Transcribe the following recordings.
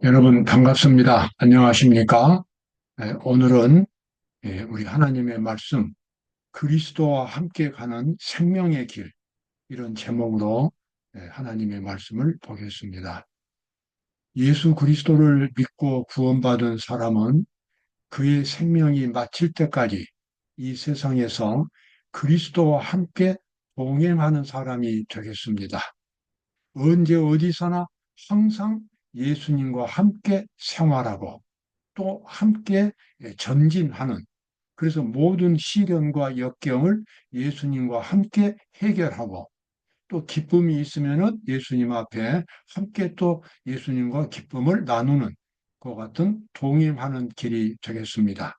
여러분 반갑습니다. 안녕하십니까? 오늘은 우리 하나님의 말씀 그리스도와 함께 가는 생명의 길 이런 제목으로 하나님의 말씀을 보겠습니다. 예수 그리스도를 믿고 구원받은 사람은 그의 생명이 마칠 때까지 이 세상에서 그리스도와 함께 동행하는 사람이 되겠습니다. 언제 어디서나 항상 예수님과 함께 생활하고 또 함께 전진하는, 그래서 모든 시련과 역경을 예수님과 함께 해결하고 또 기쁨이 있으면은 예수님 앞에 함께 또 예수님과 기쁨을 나누는 것 같은 동행하는 길이 되겠습니다.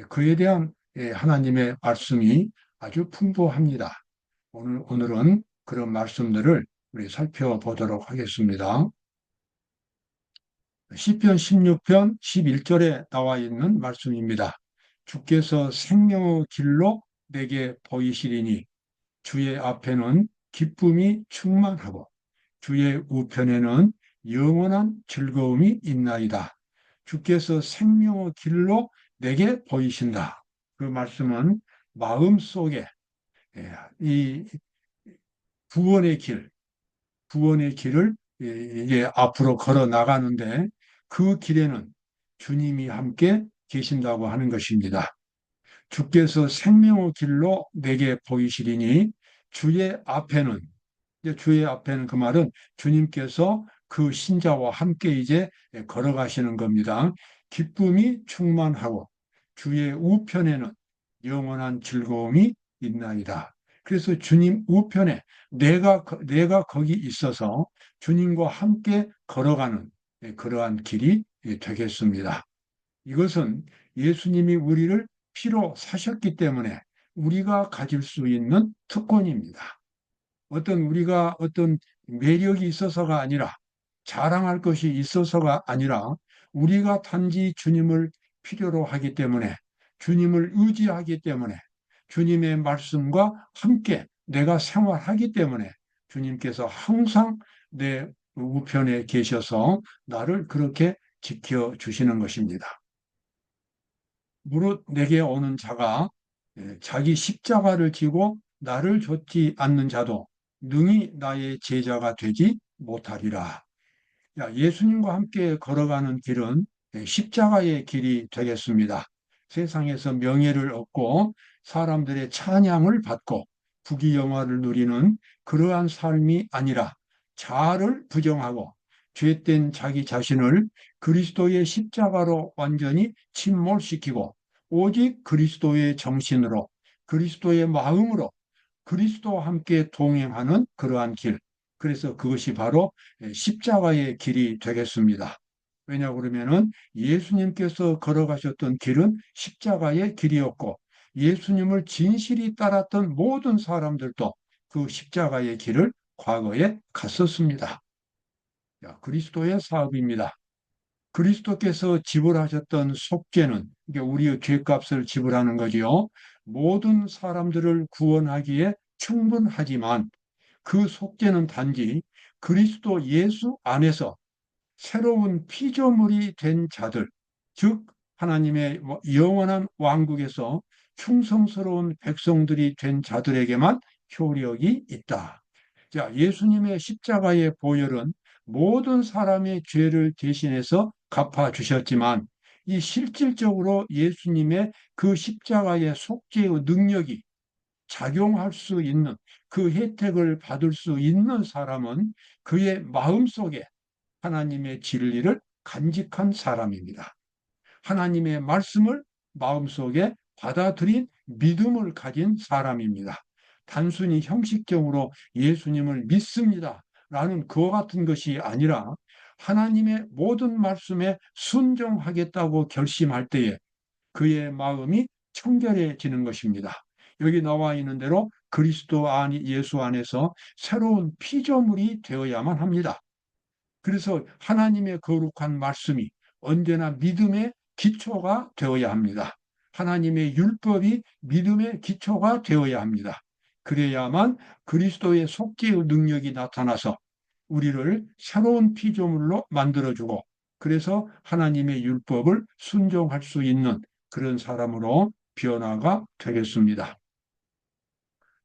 그에 대한 하나님의 말씀이 아주 풍부합니다. 오늘은 그런 말씀들을 우리 살펴보도록 하겠습니다. 시편 16편 11절에 나와 있는 말씀입니다. 주께서 생명의 길로 내게 보이시리니 주의 앞에는 기쁨이 충만하고 주의 우편에는 영원한 즐거움이 있나이다. 주께서 생명의 길로 내게 보이신다. 그 말씀은 마음속에 이 구원의 길, 구원의 길을 이제 앞으로 걸어 나가는데 그 길에는 주님이 함께 계신다고 하는 것입니다. 주께서 생명의 길로 내게 보이시리니 주의 앞에는, 주의 앞에는 그 말은 주님께서 그 신자와 함께 이제 걸어가시는 겁니다. 기쁨이 충만하고 주의 우편에는 영원한 즐거움이 있나이다. 그래서 주님 우편에 내가 거기 있어서 주님과 함께 걸어가는 그러한 길이 되겠습니다. 이것은 예수님이 우리를 피로 사셨기 때문에 우리가 가질 수 있는 특권입니다. 우리가 어떤 매력이 있어서가 아니라, 자랑할 것이 있어서가 아니라, 우리가 단지 주님을 필요로 하기 때문에, 주님을 의지하기 때문에, 주님의 말씀과 함께 내가 생활하기 때문에 주님께서 항상 내 우편에 계셔서 나를 그렇게 지켜주시는 것입니다. 무릇 내게 오는 자가 자기 십자가를 지고 나를 좇지 않는 자도 능히 나의 제자가 되지 못하리라. 예수님과 함께 걸어가는 길은 십자가의 길이 되겠습니다. 세상에서 명예를 얻고 사람들의 찬양을 받고 부귀영화를 누리는 그러한 삶이 아니라 자아를 부정하고 죄된 자기 자신을 그리스도의 십자가로 완전히 침몰시키고 오직 그리스도의 정신으로, 그리스도의 마음으로 그리스도와 함께 동행하는 그러한 길. 그래서 그것이 바로 십자가의 길이 되겠습니다. 왜냐 그러면은 예수님께서 걸어가셨던 길은 십자가의 길이었고 예수님을 진실이 따랐던 모든 사람들도 그 십자가의 길을 과거에 갔었습니다. 그리스도의 사업입니다. 그리스도께서 지불하셨던 속죄는 이게 우리의 죄값을 지불하는 거지요. 모든 사람들을 구원하기에 충분하지만 그 속죄는 단지 그리스도 예수 안에서 새로운 피조물이 된 자들, 즉 하나님의 영원한 왕국에서 충성스러운 백성들이 된 자들에게만 효력이 있다. 자, 예수님의 십자가의 보혈은 모든 사람의 죄를 대신해서 갚아 주셨지만 이 실질적으로 예수님의 그 십자가의 속죄의 능력이 작용할 수 있는, 그 혜택을 받을 수 있는 사람은 그의 마음속에 하나님의 진리를 간직한 사람입니다. 하나님의 말씀을 마음속에 받아들인 믿음을 가진 사람입니다. 단순히 형식적으로 예수님을 믿습니다 라는 그와 같은 것이 아니라 하나님의 모든 말씀에 순종하겠다고 결심할 때에 그의 마음이 청결해지는 것입니다. 여기 나와 있는 대로 그리스도 안이 예수 안에서 새로운 피조물이 되어야만 합니다. 그래서 하나님의 거룩한 말씀이 언제나 믿음의 기초가 되어야 합니다. 하나님의 율법이 믿음의 기초가 되어야 합니다. 그래야만 그리스도의 속죄의 능력이 나타나서 우리를 새로운 피조물로 만들어주고 그래서 하나님의 율법을 순종할 수 있는 그런 사람으로 변화가 되겠습니다.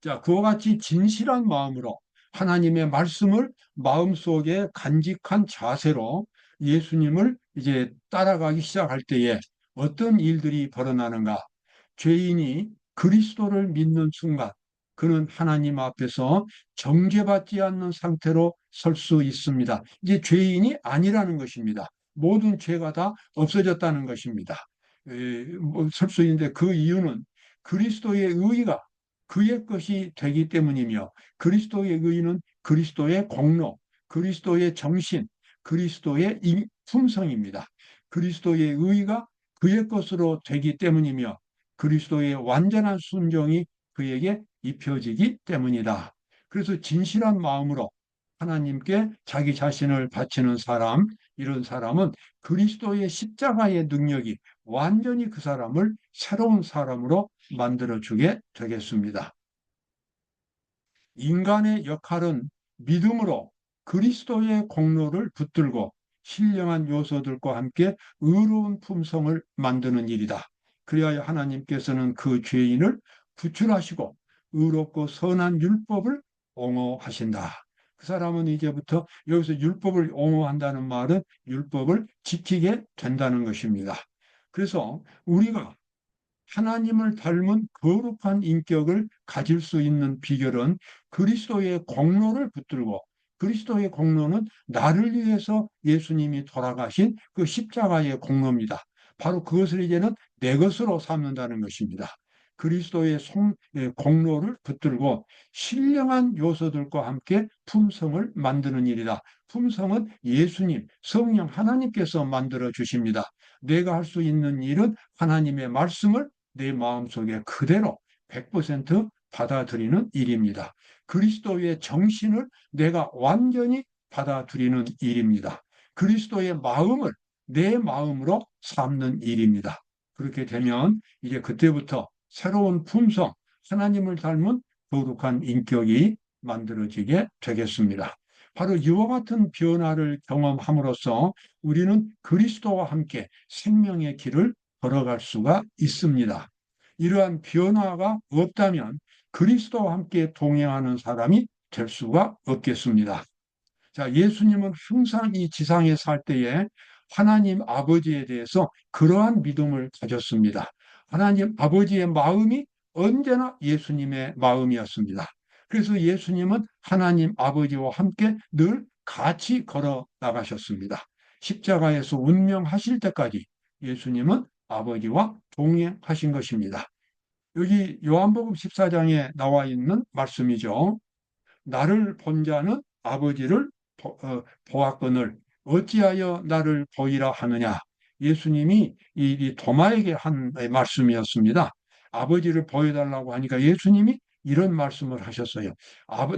자, 그와 같이 진실한 마음으로 하나님의 말씀을 마음속에 간직한 자세로 예수님을 이제 따라가기 시작할 때에 어떤 일들이 벌어나는가? 죄인이 그리스도를 믿는 순간 그는 하나님 앞에서 정죄받지 않는 상태로 설 수 있습니다. 이제 죄인이 아니라는 것입니다. 모든 죄가 다 없어졌다는 것입니다. 설 수 있는데 그 이유는 그리스도의 의가 그의 것이 되기 때문이며 그리스도의 의는 그리스도의 공로, 그리스도의 정신, 그리스도의 품성입니다. 그리스도의 의가 그의 것으로 되기 때문이며 그리스도의 완전한 순종이 그에게 입혀지기 때문이다. 그래서 진실한 마음으로 하나님께 자기 자신을 바치는 사람, 이런 사람은 그리스도의 십자가의 능력이 완전히 그 사람을 새로운 사람으로 만들어주게 되겠습니다. 인간의 역할은 믿음으로 그리스도의 공로를 붙들고 신령한 요소들과 함께 의로운 품성을 만드는 일이다. 그리하여 하나님께서는 그 죄인을 구출하시고 의롭고 선한 율법을 옹호하신다. 그 사람은 이제부터 여기서 율법을 옹호한다는 말은 율법을 지키게 된다는 것입니다. 그래서 우리가 하나님을 닮은 거룩한 인격을 가질 수 있는 비결은 그리스도의 공로를 붙들고 그리스도의 공로는 나를 위해서 예수님이 돌아가신 그 십자가의 공로입니다. 바로 그것을 이제는 내 것으로 삼는다는 것입니다. 그리스도의 공로를 붙들고 신령한 요소들과 함께 품성을 만드는 일이다. 품성은 예수님, 성령 하나님께서 만들어 주십니다. 내가 할 수 있는 일은 하나님의 말씀을 내 마음속에 그대로 100% 받아들이는 일입니다. 그리스도의 정신을 내가 완전히 받아들이는 일입니다. 그리스도의 마음을 내 마음으로 삼는 일입니다. 그렇게 되면 이제 그때부터 새로운 품성, 하나님을 닮은 거룩한 인격이 만들어지게 되겠습니다. 바로 이와 같은 변화를 경험함으로써 우리는 그리스도와 함께 생명의 길을 걸어갈 수가 있습니다. 이러한 변화가 없다면 그리스도와 함께 동행하는 사람이 될 수가 없겠습니다. 자, 예수님은 항상 이 지상에 살 때에 하나님 아버지에 대해서 그러한 믿음을 가졌습니다. 하나님 아버지의 마음이 언제나 예수님의 마음이었습니다. 그래서 예수님은 하나님 아버지와 함께 늘 같이 걸어 나가셨습니다. 십자가에서 운명하실 때까지 예수님은 아버지와 동행하신 것입니다. 여기 요한복음 14장에 나와 있는 말씀이죠. 나를 본 자는 아버지를 보았거늘 어찌하여 나를 보이라 하느냐. 예수님이 이 도마에게 한 말씀이었습니다. 아버지를 보여달라고 하니까 예수님이 이런 말씀을 하셨어요.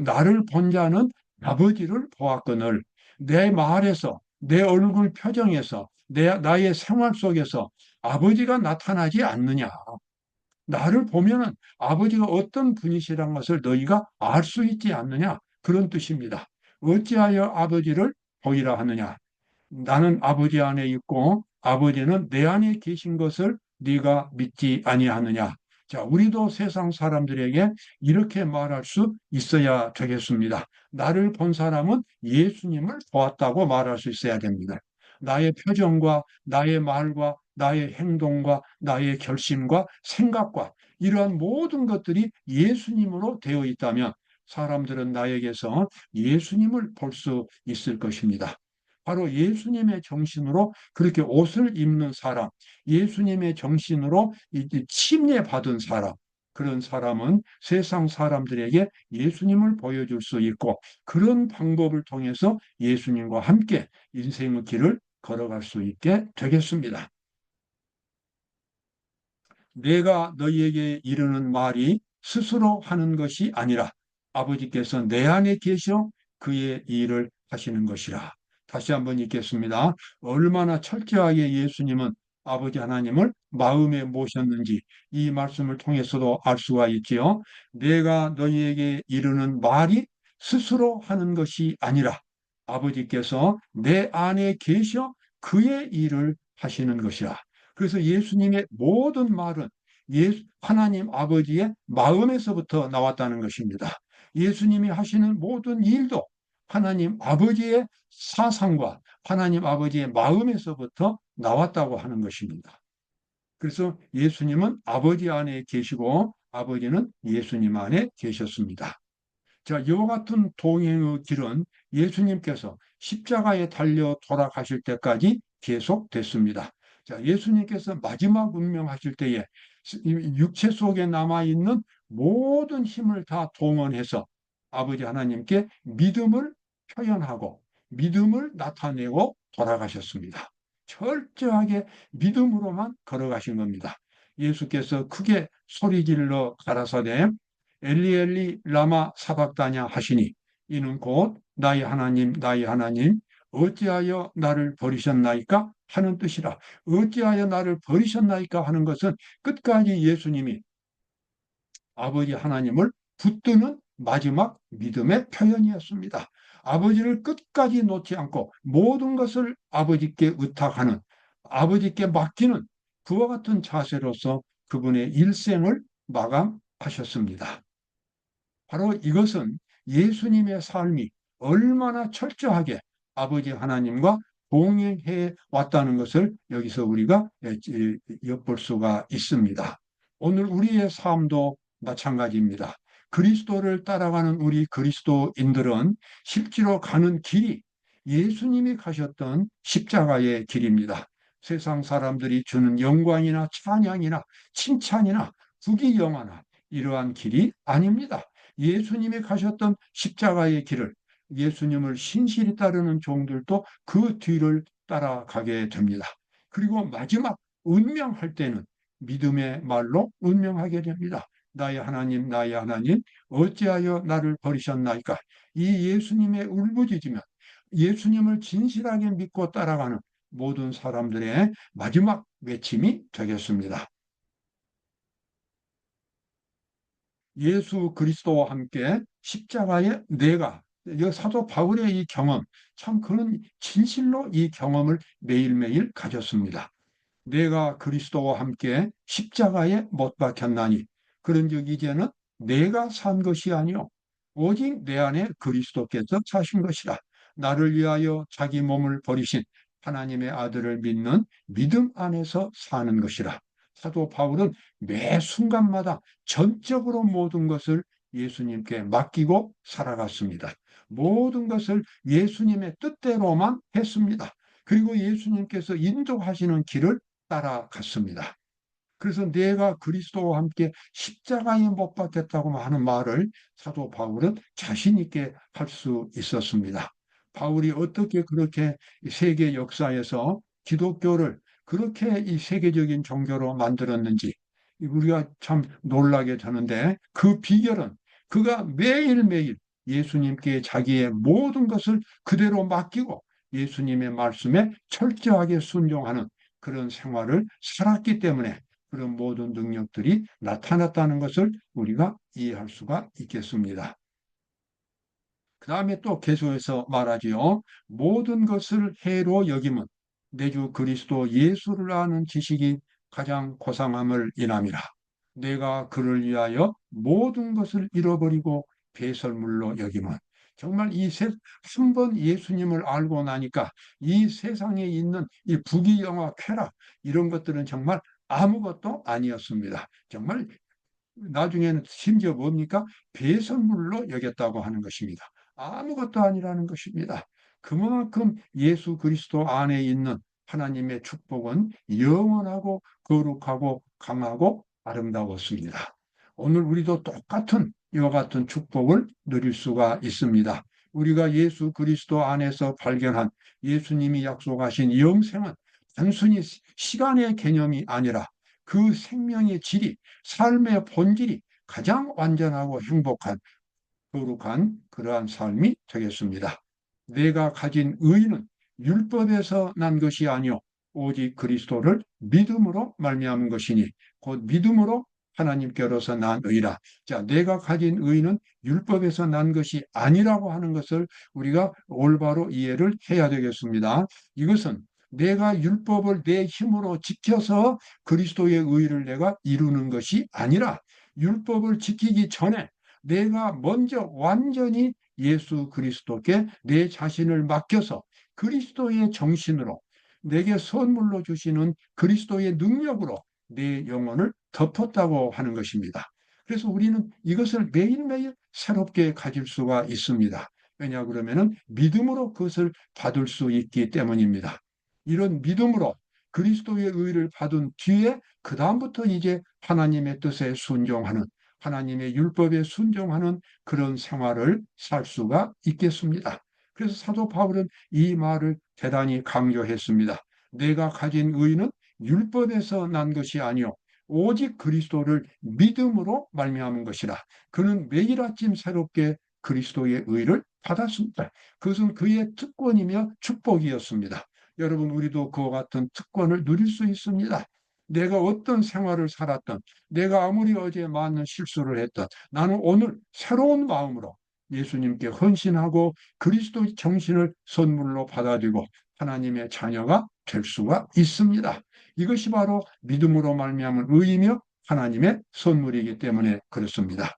나를 본 자는 아버지를 보았거늘 내 말에서 내 얼굴 표정에서 나의 생활 속에서 아버지가 나타나지 않느냐. 나를 보면은 아버지가 어떤 분이시란 것을 너희가 알 수 있지 않느냐. 그런 뜻입니다. 어찌하여 아버지를 보이라 하느냐. 나는 아버지 안에 있고 아버지는 내 안에 계신 것을 네가 믿지 아니하느냐. 자, 우리도 세상 사람들에게 이렇게 말할 수 있어야 되겠습니다. 나를 본 사람은 예수님을 보았다고 말할 수 있어야 됩니다. 나의 표정과 나의 말과 나의 행동과 나의 결심과 생각과 이러한 모든 것들이 예수님으로 되어 있다면 사람들은 나에게서 예수님을 볼 수 있을 것입니다. 바로 예수님의 정신으로 그렇게 옷을 입는 사람, 예수님의 정신으로 침례받은 사람, 그런 사람은 세상 사람들에게 예수님을 보여줄 수 있고 그런 방법을 통해서 예수님과 함께 인생의 길을 걸어갈 수 있게 되겠습니다. 내가 너희에게 이르는 말이 스스로 하는 것이 아니라 아버지께서 내 안에 계셔 그의 일을 하시는 것이라. 다시 한번 읽겠습니다. 얼마나 철저하게 예수님은 아버지 하나님을 마음에 모셨는지 이 말씀을 통해서도 알 수가 있지요. 내가 너희에게 이르는 말이 스스로 하는 것이 아니라 아버지께서 내 안에 계셔 그의 일을 하시는 것이라. 그래서 예수님의 모든 말은 하나님 아버지의 마음에서부터 나왔다는 것입니다. 예수님이 하시는 모든 일도 하나님 아버지의 사상과 하나님 아버지의 마음에서부터 나왔다고 하는 것입니다. 그래서 예수님은 아버지 안에 계시고 아버지는 예수님 안에 계셨습니다. 자, 이와 같은 동행의 길은 예수님께서 십자가에 달려 돌아가실 때까지 계속됐습니다. 자, 예수님께서 마지막 운명하실 때에 육체 속에 남아있는 모든 힘을 다 동원해서 아버지 하나님께 믿음을 표현하고 믿음을 나타내고 돌아가셨습니다. 철저하게 믿음으로만 걸어가신 겁니다. 예수께서 크게 소리질러 가라사대 엘리 엘리 라마 사박다냐 하시니 이는 곧 나의 하나님 나의 하나님 어찌하여 나를 버리셨나이까 하는 뜻이라. 어찌하여 나를 버리셨나이까 하는 것은 끝까지 예수님이 아버지 하나님을 붙드는 마지막 믿음의 표현이었습니다. 아버지를 끝까지 놓지 않고 모든 것을 아버지께 의탁하는, 아버지께 맡기는 그와 같은 자세로서 그분의 일생을 마감하셨습니다. 바로 이것은 예수님의 삶이 얼마나 철저하게 아버지 하나님과 동행해 왔다는 것을 여기서 우리가 엿볼 수가 있습니다. 오늘 우리의 삶도 마찬가지입니다. 그리스도를 따라가는 우리 그리스도인들은 실제로 가는 길이 예수님이 가셨던 십자가의 길입니다. 세상 사람들이 주는 영광이나 찬양이나 칭찬이나 부귀영화나 이러한 길이 아닙니다. 예수님이 가셨던 십자가의 길을 예수님을 신실히 따르는 종들도 그 뒤를 따라가게 됩니다. 그리고 마지막 운명할 때는 믿음의 말로 운명하게 됩니다. 나의 하나님, 나의 하나님, 어찌하여 나를 버리셨나이까? 이 예수님의 울부짖으면 예수님을 진실하게 믿고 따라가는 모든 사람들의 마지막 외침이 되겠습니다. 예수 그리스도와 함께 십자가에 내가 사도 바울의 이 경험, 참 그는 진실로 이 경험을 매일매일 가졌습니다. 내가 그리스도와 함께 십자가에 못 박혔나니 그런즉 이제는 내가 산 것이 아니요 오직 내 안에 그리스도께서 사신 것이라. 나를 위하여 자기 몸을 버리신 하나님의 아들을 믿는 믿음 안에서 사는 것이라. 사도 바울은 매 순간마다 전적으로 모든 것을 예수님께 맡기고 살아갔습니다. 모든 것을 예수님의 뜻대로만 했습니다. 그리고 예수님께서 인도하시는 길을 따라갔습니다. 그래서 내가 그리스도와 함께 십자가에 못 박혔다고 하는 말을 사도 바울은 자신 있게 할 수 있었습니다. 바울이 어떻게 그렇게 세계 역사에서 기독교를 그렇게 이 세계적인 종교로 만들었는지 우리가 참 놀라게 되는데 그 비결은 그가 매일매일 예수님께 자기의 모든 것을 그대로 맡기고 예수님의 말씀에 철저하게 순종하는 그런 생활을 살았기 때문에 그런 모든 능력들이 나타났다는 것을 우리가 이해할 수가 있겠습니다. 그 다음에 또 계속해서 말하지요. 모든 것을 해로 여김은 내 주 그리스도 예수를 아는 지식이 가장 고상함을 인함이라. 내가 그를 위하여 모든 것을 잃어버리고 배설물로 여김은 정말 한 번 예수님을 알고 나니까 이 세상에 있는 이 부귀영화 쾌락 이런 것들은 정말 아무것도 아니었습니다. 정말 나중에는 심지어 뭡니까? 배설물로 여겼다고 하는 것입니다. 아무것도 아니라는 것입니다. 그만큼 예수 그리스도 안에 있는 하나님의 축복은 영원하고 거룩하고 강하고 아름다웠습니다. 오늘 우리도 똑같은 이와 같은 축복을 누릴 수가 있습니다. 우리가 예수 그리스도 안에서 발견한 예수님이 약속하신 영생은 단순히 시간의 개념이 아니라 그 생명의 질이 삶의 본질이 가장 완전하고 행복한 거룩한 그러한 삶이 되겠습니다. 내가 가진 의는 율법에서 난 것이 아니요 오직 그리스도를 믿음으로 말미암은 것이니 곧 믿음으로 하나님께로서 난 의라. 자, 내가 가진 의는 율법에서 난 것이 아니라고 하는 것을 우리가 올바로 이해를 해야 되겠습니다. 이것은 내가 율법을 내 힘으로 지켜서 그리스도의 의를 내가 이루는 것이 아니라 율법을 지키기 전에 내가 먼저 완전히 예수 그리스도께 내 자신을 맡겨서 그리스도의 정신으로 내게 선물로 주시는 그리스도의 능력으로 내 영혼을 덮었다고 하는 것입니다. 그래서 우리는 이것을 매일매일 새롭게 가질 수가 있습니다. 왜냐 그러면은 믿음으로 그것을 받을 수 있기 때문입니다. 이런 믿음으로 그리스도의 의를 받은 뒤에 그 다음부터 이제 하나님의 뜻에 순종하는 하나님의 율법에 순종하는 그런 생활을 살 수가 있겠습니다. 그래서 사도 바울은 이 말을 대단히 강조했습니다. 내가 가진 의는 율법에서 난 것이 아니요 오직 그리스도를 믿음으로 말미암은 것이라. 그는 매일 아침 새롭게 그리스도의 의를 받았습니다. 그것은 그의 특권이며 축복이었습니다. 여러분, 우리도 그와 같은 특권을 누릴 수 있습니다. 내가 어떤 생활을 살았던, 내가 아무리 어제 많은 실수를 했던, 나는 오늘 새로운 마음으로 예수님께 헌신하고 그리스도의 정신을 선물로 받아들이고 하나님의 자녀가 될 수가 있습니다. 이것이 바로 믿음으로 말미암은 의이며 하나님의 선물이기 때문에 그렇습니다.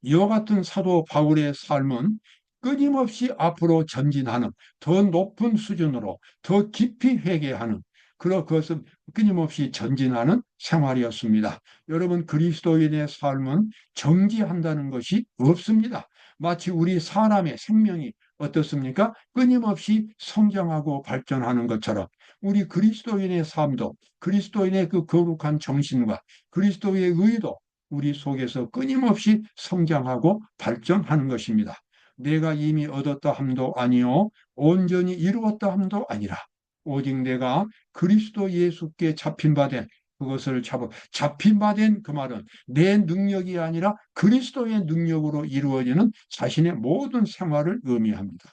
이와 같은 사도 바울의 삶은 끊임없이 앞으로 전진하는 더 높은 수준으로 더 깊이 회개하는 그것은 끊임없이 전진하는 생활이었습니다. 여러분, 그리스도인의 삶은 정지한다는 것이 없습니다. 마치 우리 사람의 생명이 어떻습니까? 끊임없이 성장하고 발전하는 것처럼 우리 그리스도인의 삶도 그리스도인의 그 거룩한 정신과 그리스도의 의도 우리 속에서 끊임없이 성장하고 발전하는 것입니다. 내가 이미 얻었다 함도 아니요 온전히 이루었다 함도 아니라 오직 내가 그리스도 예수께 잡힌 바 된 그것을 잡힌 바 된 그 말은 내 능력이 아니라 그리스도의 능력으로 이루어지는 자신의 모든 생활을 의미합니다.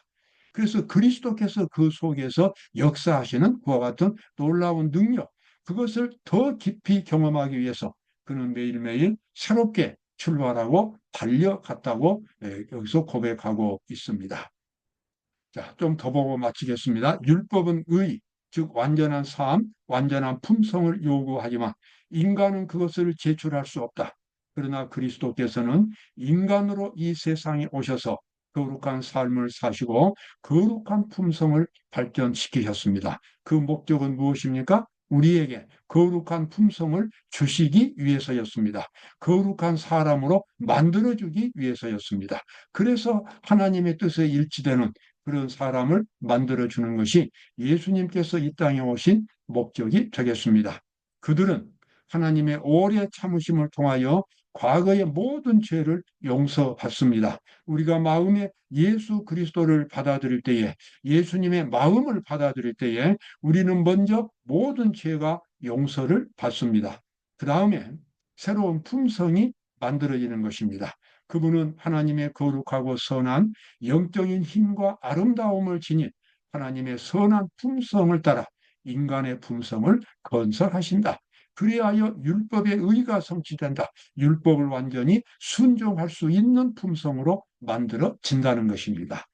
그래서 그리스도께서 그 속에서 역사하시는 그와 같은 놀라운 능력, 그것을 더 깊이 경험하기 위해서 그는 매일매일 새롭게 출발하고 달려갔다고 여기서 고백하고 있습니다. 자, 좀 더 보고 마치겠습니다. 율법은 의, 즉 완전한 삶, 완전한 품성을 요구하지만 인간은 그것을 제출할 수 없다. 그러나 그리스도께서는 인간으로 이 세상에 오셔서 거룩한 삶을 사시고 거룩한 품성을 발전시키셨습니다. 그 목적은 무엇입니까? 우리에게 거룩한 품성을 주시기 위해서였습니다. 거룩한 사람으로 만들어주기 위해서였습니다. 그래서 하나님의 뜻에 일치되는 그런 사람을 만들어주는 것이 예수님께서 이 땅에 오신 목적이 되겠습니다. 그들은 하나님의 오래 참으심을 통하여 과거의 모든 죄를 용서받습니다. 우리가 마음에 예수 그리스도를 받아들일 때에 예수님의 마음을 받아들일 때에 우리는 먼저 모든 죄가 용서를 받습니다. 그 다음에 새로운 품성이 만들어지는 것입니다. 그분은 하나님의 거룩하고 선한 영적인 힘과 아름다움을 지닌 하나님의 선한 품성을 따라 인간의 품성을 건설하신다. 그리하여 율법의 의가 성취된다. 율법을 완전히 순종할 수 있는 품성으로 만들어진다는 것입니다.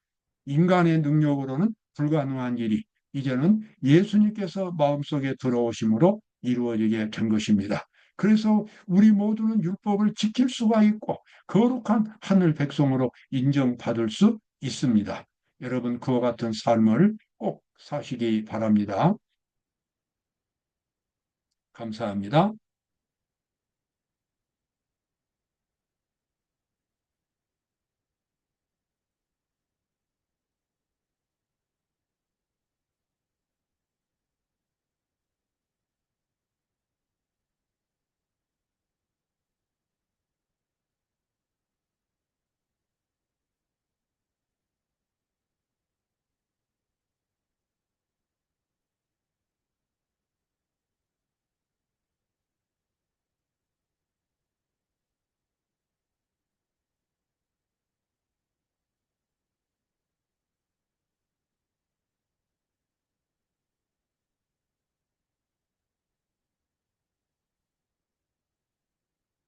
인간의 능력으로는 불가능한 일이 이제는 예수님께서 마음속에 들어오심으로 이루어지게 된 것입니다. 그래서 우리 모두는 율법을 지킬 수가 있고 거룩한 하늘 백성으로 인정받을 수 있습니다. 여러분, 그와 같은 삶을 꼭 사시기 바랍니다. 감사합니다.